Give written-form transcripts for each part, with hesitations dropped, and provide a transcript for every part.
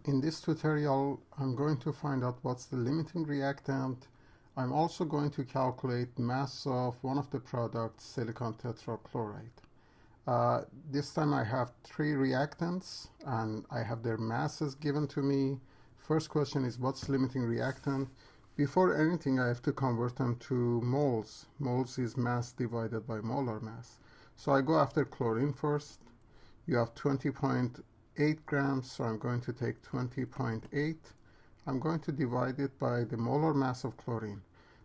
In this tutorial, I'm going to find out what's the limiting reactant. I'm also going to calculate mass of one of the products, silicon tetrachloride. This time I have three reactants and I have their masses given to me. First question is what's limiting reactant? Before anything, I have to convert them to moles. Moles is mass divided by molar mass. So I go after chlorine first. You have 20.8 grams, so I'm going to take 20.8. I'm going to divide it by the molar mass of chlorine.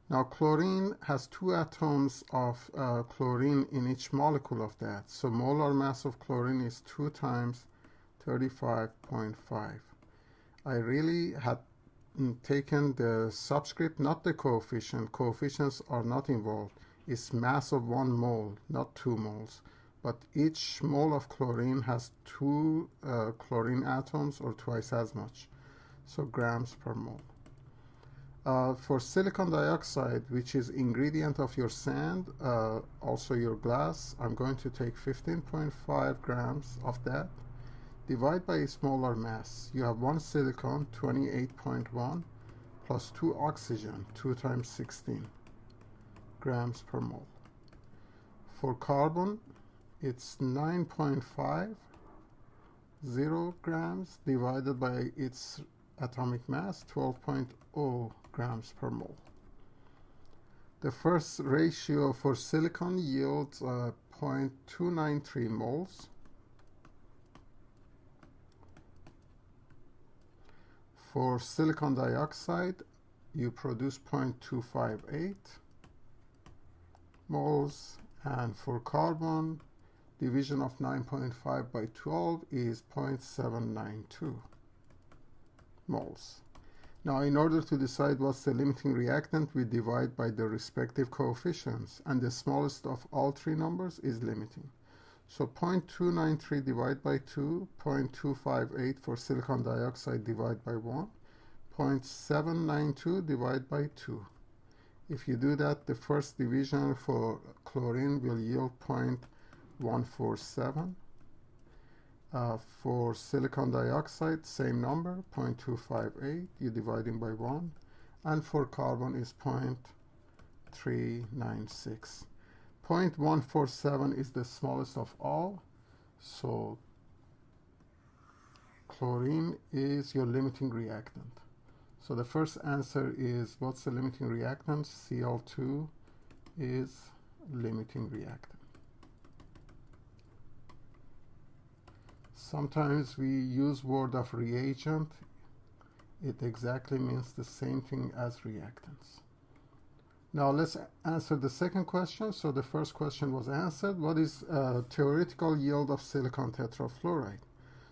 Now chlorine has two atoms of chlorine in each molecule of that. So molar mass of chlorine is 2 times 35.5. I really had taken the subscript, not the coefficient. Coefficients are not involved. It's mass of 1 mole, not 2 moles. But each mole of chlorine has 2 chlorine atoms or twice as much. So grams per mole. For silicon dioxide, which is ingredient of your sand, also your glass, I'm going to take 15.5 grams of that. Divide by its molar mass. You have 1 silicon, 28.1, plus 2 oxygen, 2 times 16 grams per mole. For carbon, it's 9.50 grams divided by its atomic mass, 12.0 grams per mole. The first ratio for silicon yields 0.293 moles. For silicon dioxide, you produce 0.258 moles, and for carbon, division of 9.5 by 12 is 0.792 moles. Now, in order to decide what's the limiting reactant, we divide by the respective coefficients, and the smallest of all three numbers is limiting. So 0.293 divided by 2, 0.258 for silicon dioxide divided by 1, 0.792 divided by 2. If you do that, the first division for chlorine will yield 0.147. For silicon dioxide, same number, 0.258, you're dividing by 1. And for carbon is 0.396. 0.147 is the smallest of all, so chlorine is your limiting reactant. So the first answer is, what's the limiting reactant? Cl2 is limiting reactant. Sometimes we use word of reagent. It exactly means the same thing as reactants. Now let's answer the second question. So the first question was answered. What is theoretical yield of silicon tetrafluoride?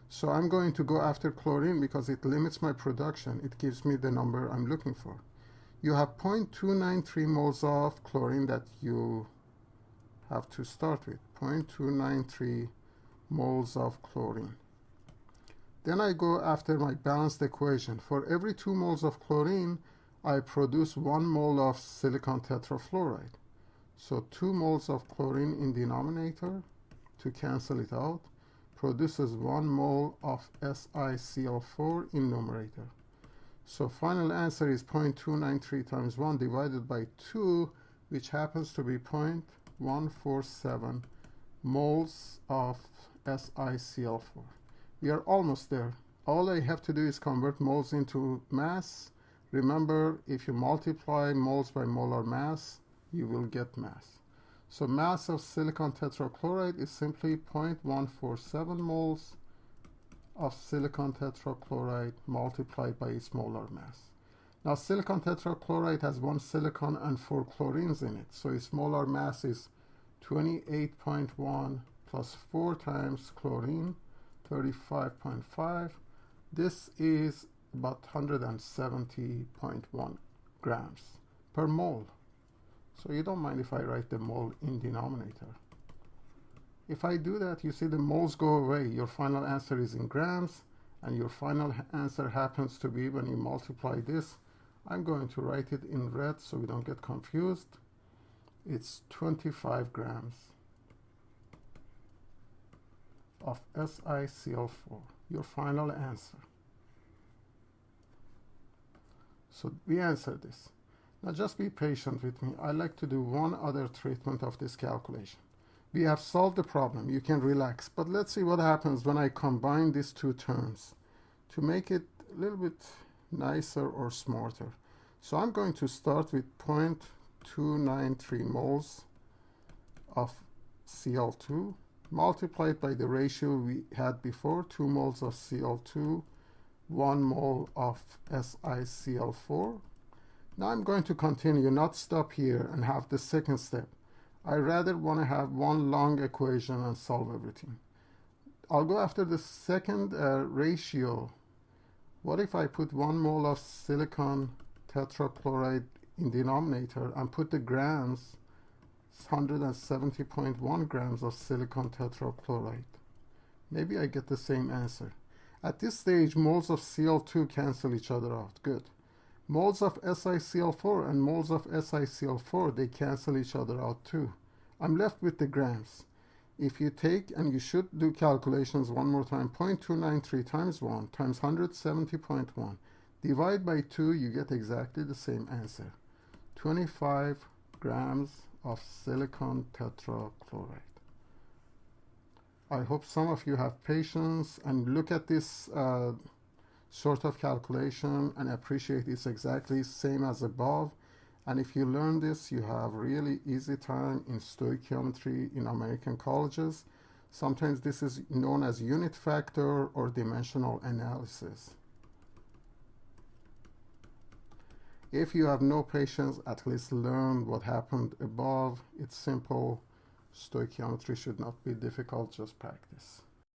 So I'm going to go after chlorine because it limits my production. It gives me the number I'm looking for. You have 0.293 moles of chlorine that you have to start with. 0.293 moles of chlorine. Then I go after my balanced equation. For every 2 moles of chlorine, I produce 1 mole of silicon tetrafluoride. So 2 moles of chlorine in denominator, to cancel it out, produces 1 mole of SiCl4 in numerator. So final answer is 0.293 times 1 divided by 2, which happens to be 0.147 moles of SiCl4. We are almost there. All I have to do is convert moles into mass. Remember, if you multiply moles by molar mass, you will get mass. So mass of silicon tetrachloride is simply 0.147 moles of silicon tetrachloride multiplied by its molar mass. Now silicon tetrachloride has 1 silicon and 4 chlorines in it. So its molar mass is 28.1 plus 4 times chlorine, 35.5. This is about 170.1 grams per mole. So you don't mind if I write the mole in denominator. If I do that, you see the moles go away. Your final answer is in grams, and your final answer happens to be, when you multiply this, I'm going to write it in red so we don't get confused. It's 25 grams of SiCl4, your final answer. So we answered this. Now just be patient with me. I like to do one other treatment of this calculation. We have solved the problem. You can relax. But let's see what happens when I combine these two terms to make it a little bit nicer or smarter. So I'm going to start with 0.293 moles of Cl2 multiplied by the ratio we had before, 2 moles of Cl2, 1 mole of SiCl4. Now I'm going to continue, not stop here and have the second step. I rather want to have one long equation and solve everything. I'll go after the second ratio. What if I put 1 mole of silicon tetrachloride in denominator and put the grams, 170.1 grams of silicon tetrachloride? Maybe I get the same answer. At this stage, moles of Cl2 cancel each other out. Good. Moles of SiCl4 and moles of SiCl4, they cancel each other out too. I'm left with the grams. If you take, and you should do calculations one more time, 0.293 times 1 times 170.1, divide by 2, you get exactly the same answer. 25 grams of silicon tetrachloride. I hope some of you have patience and look at this sort of calculation and appreciate it's exactly same as above. And if you learn this, you have really easy time in stoichiometry in American colleges. Sometimes this is known as unit factor or dimensional analysis. If you have no patience, at least learn what happened above. It's simple. Stoichiometry should not be difficult, just practice.